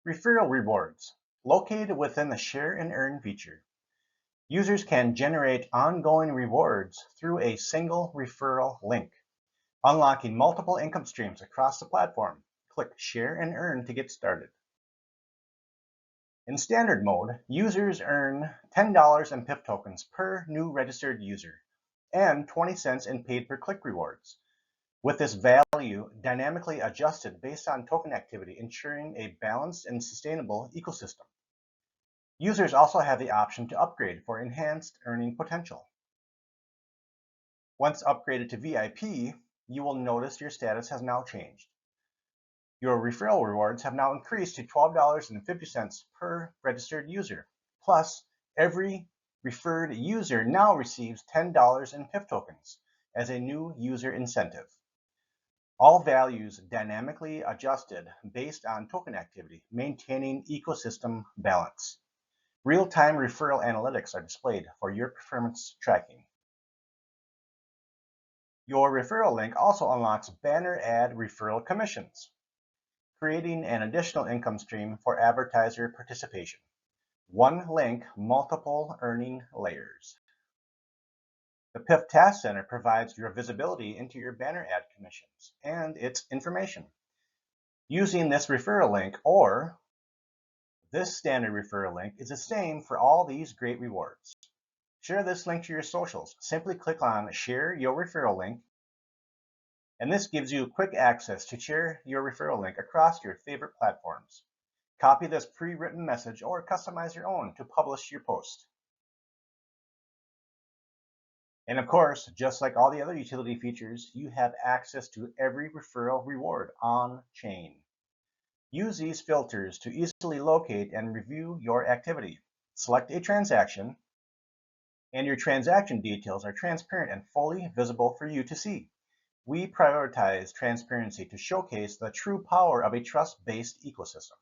Referral rewards. Located within the Share and Earn feature, users can generate ongoing rewards through a single referral link, unlocking multiple income streams across the platform. Click Share and Earn to get started. In standard mode, users earn $10 in PIF tokens per new registered user and 20 cents in paid-per-click rewards, with this value dynamically adjusted based on token activity, ensuring a balanced and sustainable ecosystem. Users also have the option to upgrade for enhanced earning potential. Once upgraded to VIP, you will notice your status has now changed. Your referral rewards have now increased to $12.50 per registered user. Plus, every referred user now receives $10 in PIF tokens as a new user incentive. All values dynamically adjusted based on token activity, maintaining ecosystem balance. Real-time referral analytics are displayed for your performance tracking. Your referral link also unlocks banner ad referral commissions, creating an additional income stream for advertiser participation. One link, multiple earning layers. The PIF Task Center provides your visibility into your banner ad commissions and its information. Using this referral link or this standard referral link is the same for all these great rewards. Share this link to your socials. Simply click on Share Your Referral Link, and this gives you quick access to share your referral link across your favorite platforms. Copy this pre-written message or customize your own to publish your post. And of course, just like all the other utility features, you have access to every referral reward on-chain. Use these filters to easily locate and review your activity. Select a transaction, and your transaction details are transparent and fully visible for you to see. We prioritize transparency to showcase the true power of a trust-based ecosystem.